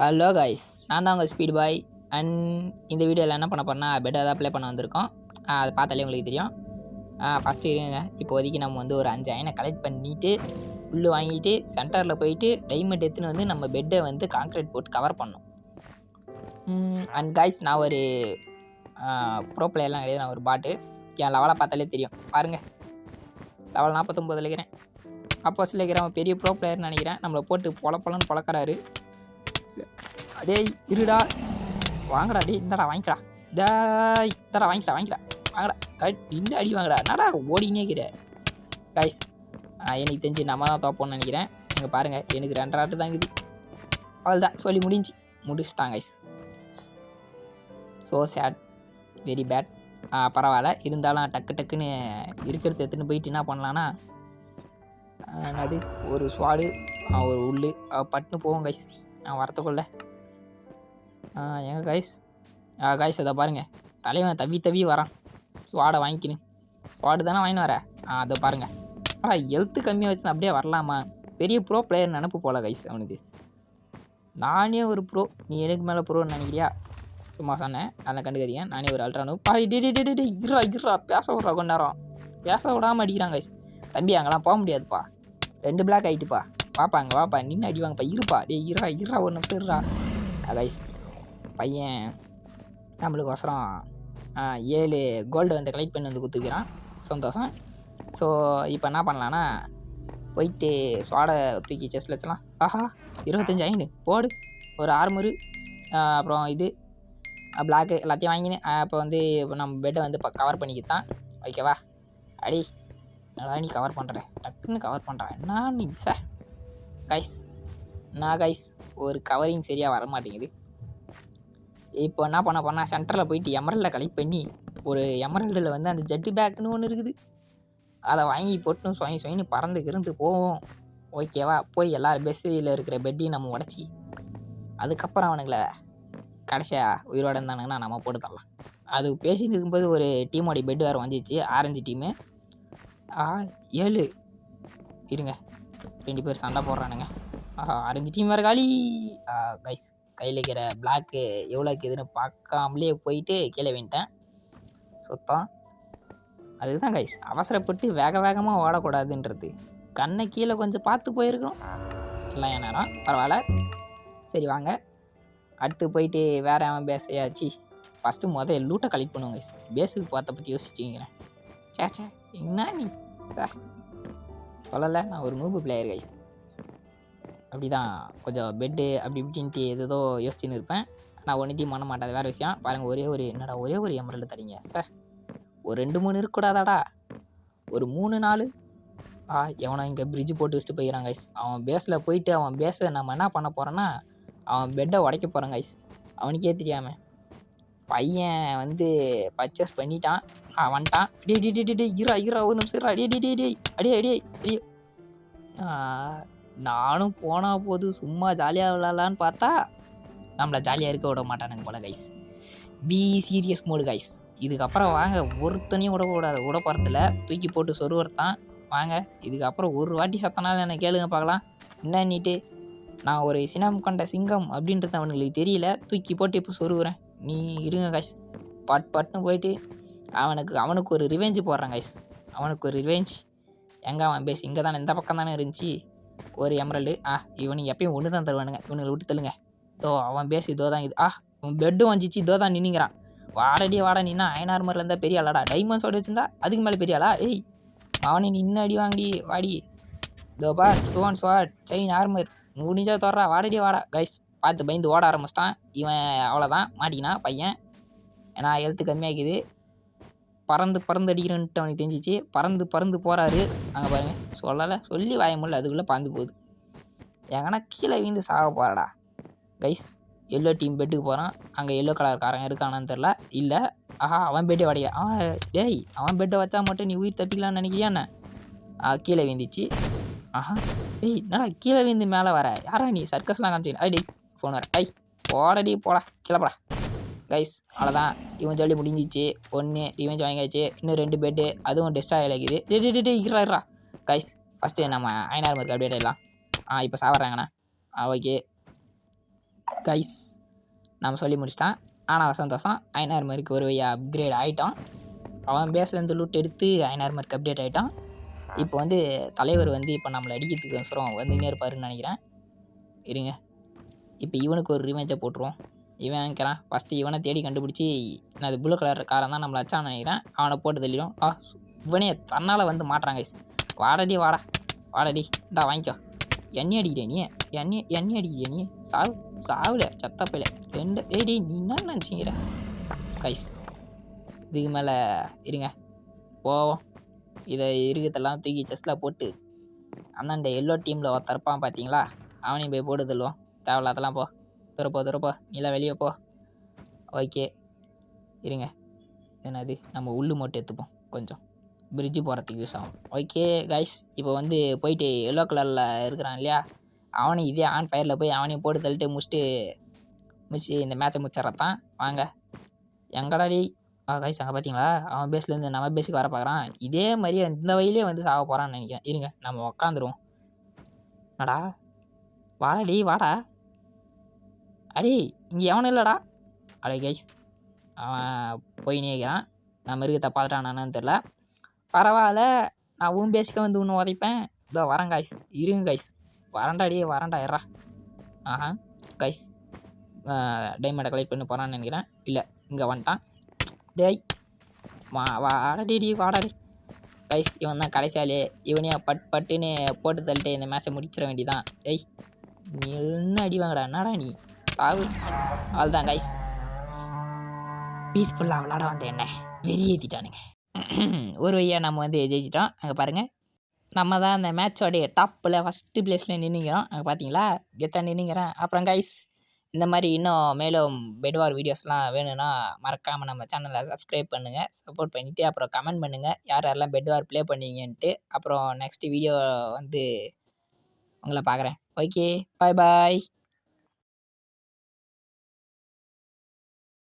Hello guys, நான் தான் உங்கள் ஸ்பீட் பாய். அண்ட் இந்த வீடியோவில் என்ன பண்ண போறேன்னா பெட் தான் ப்ளே பண்ண வந்திருக்கோம். அதை பார்த்தாலே உங்களுக்கு தெரியும். ஃபஸ்ட்டு இருங்க, இப்போதைக்கு நம்ம வந்து ஒரு 5 அயனை கலெக்ட் பண்ணிவிட்டு புல் வாங்கிட்டு சென்டரில் போயிட்டு டைமண்ட் எடுத்துன்னு வந்து நம்ம பெட்டை வந்து கான்க்ரீட் போட்டு கவர் பண்ணோம். அண்ட் கைஸ், நான் ஒரு ப்ரோ பிளேயர்லாம் கிடையாது, நான் ஒரு பாட்டு. என் லெவலை பார்த்தாலே தெரியும் பாருங்கள். லெவல் 49 இருக்கிறேன். ஆப்போசிட்டில் இருக்கிறவன் பெரிய ப்ரோ பிளேயர்னு நினைக்கிறேன். நம்மளை போட்டு பொலன்னு பொழக்கிறாரு. டேய் இருடா, வாங்கடா, டே இந்தடா வாங்கிக்கடா, இந்தடா வாங்கிக்கடா வாங்கடா, இன்னும் அடி வாங்கடா, என்னடா ஓடினே இருக்கிற. கைஸ், எனக்கு தெரிஞ்சு நம்ம தான் தோப்போம்னு நினைக்கிறேன். இங்கே பாருங்கள், எனக்கு 2 ஆட்டு தான் இருக்குது. அவள் தான் சொல்லி முடிச்சுட்டாங்க guys. So sad, very bad. பரவாயில்ல, இருந்தாலும் டக்குன்னு இருக்கிறத எடுத்துன்னு போயிட்டு என்ன பண்ணலான்னா, என்னது ஒரு ஸ்வாடு ஒரு உள்ளு பட்டுன்னு போவோம் கைஸ். வரத்துக்குள்ள எங்கே கைஸ் அதை பாருங்கள், தலைவன் தவி வரான். ஸ்வாடை வாங்கிக்கின்னு, ஸ்வாடு தானே வாங்கின்னு வர. அதை பாருங்கள். ஹெல்த்து கம்மியாக வச்சு அப்படியே வரலாமா? பெரிய ப்ரோ பிளேயர் நினப்பு போல கைஸ் அவனுக்கு. நானே ஒரு ப்ரோ, நீ எனக்கு மேலே ப்ரோன்னு நினைக்கிறியா? சும்மா சொன்னேன், அதை கண்டுக்காதீங்க. நானே ஒரு அல்ட்ரானு. இருறா பேச விட்றா, கொஞ்ச நேரம் பேச விடாமல் அடிக்கிறான் கைஸ். தம்பி அங்கெல்லாம் போக முடியாதுப்பா, 2 பிளாக் ஆகிட்டுப்பா. வாப்பா அங்கே வாப்பா, நின்று அடிவாங்கப்பா. இருப்பா, டே இருறா ஒரு நிமிஷம் இருறா. கைஸ், பையன் நம்மளுக்கு ஒசரம் 7 கோல்டு வந்து கலெக்ட் பண்ணி வந்து கொடுத்துருக்கிறான். சந்தோஷம். ஸோ இப்போ என்ன பண்ணலான்னா, போயிட்டு ஸ்வாடை தூக்கி செஸ்ட்டில் வச்சலாம். 25 ஐனு போடு, ஒரு ஆர்மரு, அப்புறம் இது பிளாக்கு எல்லாத்தையும் வாங்கினு இப்போ வந்து நம்ம பெட்டை வந்து இப்போ கவர் பண்ணிக்கிட்டான். ஓகேவா? அடி நல்லா நீ கவர் பண்ணுற, டக்குன்னு கவர் பண்ணுறேன். என்ன நீ கைஸ், நான் கைஸ் ஒரு கவரிங் சரியாக வர மாட்டேங்குது. இப்போ என்ன பண்ண போனால், சென்டரில் போயிட்டு எமரல்டில் கலெக்ட் பண்ணி, ஒரு எமரல்டில் வந்து அந்த ஜெட்டு பேக்குன்னு ஒன்று இருக்குது, அதை வாங்கி போட்டு சொயின்னு பறந்து போவோம். ஓகேவா? போய் எல்லோரும் பெஸ்ஸில் இருக்கிற பெட்டையும் நம்ம உடச்சி, அதுக்கப்புறம் அவனுங்களை கடைசியாக உயிரோடு இருந்தானுங்கன்னா நம்ம போட்டு தரலாம். அது பேசின்னு இருக்கும்போது ஒரு டீமோடைய பெட்டு வேறு வந்துச்சு, ஆரஞ்சு டீமு. 7 இருங்க, 2 பேர் சண்டை போடுறானுங்க. ஆரஞ்சு டீம் வேறு காலி. கைஸ், கையில் இருக்கிற பிளாக்கு எவ்வளோ இருக்குதுன்னு பார்க்காமலே போயிட்டு கீழே வேண்டிட்டேன். சுத்தம் அதுதான் கைஸ், அவசரப்பட்டு வேகமாக ஓடக்கூடாதுன்றது. கண்ணை கீழே கொஞ்சம் பார்த்து போயிருக்கணும். எல்லாம் என் நேரம், பரவாயில்ல. சரி வாங்க, அடுத்து போயிட்டு வேறு அவன் பேஸையாச்சு. ஃபஸ்ட்டு லூட்டை கலெக்ட் பண்ணுவோம் கைஸ். பேஸுக்கு பார்த்த பற்றி யோசிச்சுக்கிறேன். சே என்ன நீ சொல்லலை, நான் ஒரு நூபு பிளேயர் கைஸ். அப்படி தான் கொஞ்சம் பெட்டு அப்படி இப்படின்ட்டு ஏதோ யோசிச்சுன்னு இருப்பேன். நான் ஒன்றுத்தையும் பண்ண மாட்டேன், வேறு விஷயம். பாருங்கள், என்னடா ஒரே ஒரு எமரல்டு தரீங்க ஒரு 2-3 இருக்கக்கூடாதாடா, ஒரு 3-4. எவனோ இங்கே பிரிட்ஜு போட்டு வச்சுட்டு போயிடறான் கைஸ். அவன் பேஸில் போயிட்டு அவன் பேஸை நம்ம என்ன பண்ண போகிறோன்னா, அவன் பெட்டை உடைக்க போகிறான் கைஸ். அவனுக்கே தெரியாமல் பையன் வந்து பர்ச்சேஸ் பண்ணிட்டான். வந்துட்டான். இரா ஒரு நிமிஷம் இருறா. அடியே நானும் போனால் போது சும்மா ஜாலியாக விளாட்லான்னு பார்த்தா நம்மளை ஜாலியாக இருக்க விட மாட்டானுங்க போல guys. Be serious mode guys. இதுக்கப்புறம் வாங்க, ஒருத்தனையும் விட போகிறதில்ல, தூக்கி போட்டு சொருவர்த்தான். வாங்க, இதுக்கப்புறம் ஒரு வாட்டி சத்தனாலும் என்னை கேளுங்க பார்க்கலாம். என்னன்னிட்டு நான் ஒரு சினம் கொண்ட சிங்கம் அப்படின்றது அவனுங்களுக்கு தெரியல. தூக்கி போட்டு இப்போ சொருவுறேன். நீ இருங்க கைஸ். பட்டுன்னு போயிட்டு அவனுக்கு ஒரு ரிவெஞ்சு போடுறான் கைஸ். அவனுக்கு ஒரு ரிவெஞ்ச். எங்கே அவன் பேஸ் இங்கே தானே, இந்த பக்கம் தானே இருந்துச்சு. ஒரு எமரல்டு. இவனுக்கு எப்பயும் ஒன்று தான் தருவானுங்க, இவனுங்களை விட்டு தள்ளுங்க. அவன் பேஸ் இதோ தான் இது. அவன் பெட்டும் வந்துச்சு, இதோ தான் நின்னுங்கிறான். வாடா நின்னா அயனார் இருந்தால் பெரிய ஆளாடா, டைமண்ட்ஸோடு வச்சுருந்தா அதுக்கு மேலே பெரிய ஆளா? அவனை நின்று அடி வாங்கடி வாடி. இதோப்பா ஸ்டோன் ஸ்வாட் செயின் ஆர்மர் முடிஞ்சா தோறா, வாடா கைஸ். பார்த்து பயந்து ஓட ஆரம்பிச்சிட்டான் இவன். அவ்வளோதான், மாட்டிக்கினான் பையன். ஏன்னா ஹெல்த்து கம்மியாக்குது. பறந்து அடிக்கிறன்ட்டு அவனுக்கு தெரிஞ்சிச்சு. பறந்து போகிறாரு. அங்கே பாருங்கள், சொல்லி வாய முடியல, அதுக்குள்ளே பறந்து போகுது. எங்கன்னா கீழே வீந்து சாக போகிறாடா கைஸ். எல்லோ டீம் பெட்டுக்கு போகிறான். அங்கே எல்லோ கலர்காரன் இருக்கானான்னு தெரில. இல்லை, அவன் பெட்டை உடைக்க. அவன் பெட்டை வச்சா மட்டும் நீ உயிர் தப்பிக்கலான்னு நினைக்கிறியா என்ன? கீழே வீந்துச்சு. என்னடா கீழே வீந்து மேலே வர? யாரா நீ? சர்க்கஸ்லாம் காமிச்சிங்க. ஃபோன் வர. போடா கீழே போடா கைஸ். அவ்வளோதான், இவன் சொல்லி முடிஞ்சிச்சு. 1 ரிவெஞ்ச் வாங்கியாச்சு. இன்னும் 2 பெட்டு, அதுவும் டெஸ்ட்ராய் ஆகிக்குது. இருறா கைஸ். ஃபஸ்ட்டு நம்ம அயனார் மார்க் அப்டேட் ஆகிடலாம். இப்போ சாப்பிட்றாங்கண்ணா. ஓகே, கைஸ் நம்ம சொல்லி முடிச்சிட்டான். ஆனால் சந்தோஷம், ஐநார் மார்க்கு ஒரு வழியாக அப்கிரேட் ஆகிட்டோம். அவன் பேஸ்லேருந்து லூட் எடுத்து ஐநார் மார்க் அப்டேட் ஆகிட்டான். இப்போ வந்து தலைவர் வந்து இப்போ நம்மளை அடிக்கிறதுக்கு அவசரம் வந்துன்னே இருப்பாருன்னு நினைக்கிறேன். இருங்க, இப்போ இவனுக்கு ஒரு ரிவெஞ்சை போட்டுருவோம். இவன் வாங்கிக்கிறான். ஃபஸ்ட்டு இவனை தேடி கண்டுபிடிச்சி, நான் அது ப்ளூ கலர் காரன் தான் நம்மளை அச்சான்னு நினைக்கிறேன். அவனை போட்டு தள்ளிடும். இவனே தன்னால் வந்து மாட்டுறாங்க கைஸ். வாடடி வாடடி இந்தா வாங்கிக்கோ. எண்ணெய் அடிக்கிறியா நீ? எண்ணெய் அடிக்கிறியா நீ? சாவுல சத்தப்பையில 2 நீ என்ன நினச்சிங்கிற கைஸ்? இதுக்கு மேலே இருங்க போவோம். இதை இருக்கத்தெல்லாம் தூக்கி செஸ்ட்டில் போட்டு அந்தாண்ட எல்லோ டீமில் ஒருத்தரப்பான் பார்த்தீங்களா, அவனையும் போய் போட்டு தள்ளுவோம். தேவையில்லாதெல்லாம் போ, துறப்போ நீலாம் வெளியே போ. ஓகே இருங்க, என்னது நம்ம உள்ளு மட்டும் எடுத்துப்போம், கொஞ்சம் பிரிட்ஜு போகிறதுக்கு யூஸ் ஆகும். ஓகே கைஸ், இப்போ வந்து போயிட்டு எல்லோ கலரில் இருக்கிறான் இல்லையா, அவனையும் இதே ஆன் ஃபயரில் போய் அவனையும் போட்டு தள்ளிட்டு முடிச்சு இந்த மேட்சை முடிச்சிட்றதான். வாங்க எங்கடாடி கைஸ், அங்கே பார்த்தீங்களா, அவன் பேஸ்லேருந்து நம்ம பேஸுக்கு வர பார்க்குறான். இதே மாதிரியே இந்த வழியிலே வந்து சாக போகிறான்னு நினைக்கிறேன். இருங்க நம்ம உக்காந்துருவோம். வாடா அடே இங்கே எவனும் இல்லைடா. அடே கைஸ், அவன் போய் நேக்கிறான். நம்ம இருக்க பார்த்துட்டானான்னு தெரில. பரவாயில்ல, நான் உன் பேசிக்க வந்து ஒன்று உதைப்பேன். இதோ வரேன் கைஸ், இருங்க கைஸ், வரேன்டா எறா. கைஸ், டைமண்டை கலெக்ட் பண்ணி போகிறான்னு நினைக்கிறேன். இல்லை, இங்கே வந்துட்டான். டேய் வாடாடி கைஸ், இவன் தான் கடைசியாலே. இவனையும் பட்டுன்னு போட்டு தள்ளிட்டு இந்த மேட்சை முடிச்சிட வேண்டியதான். டேய் நீ என்ன அடி வாங்கடா, என்னடா நீ சாவு. அதுதான் கைஸ், பீஸ்ஃபுல்லாக விளாட வந்த என்ன வெறியேற்றிட்டானுங்க. ஒரு வழியாக நம்ம வந்து ஜெயிச்சிட்டோம். அங்கே பாருங்கள், நம்ம தான் அந்த மேட்சோடைய டாப்பில் ஃபஸ்ட்டு ப்ளேஸில் நின்றுக்கிறோம். அங்கே பார்த்தீங்களா, கெத்தாக நின்றுக்கிறேன். அப்புறம் கைஸ், இந்த மாதிரி இன்னும் மேலும் பெட்வார் வீடியோஸ்லாம் வேணும்னா மறக்காமல் நம்ம சேனலை சப்ஸ்கிரைப் பண்ணுங்கள், சப்போர்ட் பண்ணிவிட்டு அப்புறம் கமெண்ட் பண்ணுங்கள் யார் யாரெல்லாம் பெட்வார் ப்ளே பண்ணுவீங்கன்ட்டு. அப்புறம் நெக்ஸ்ட்டு வீடியோ வந்து உங்களை பார்க்குறேன். ஓகே, பாய்.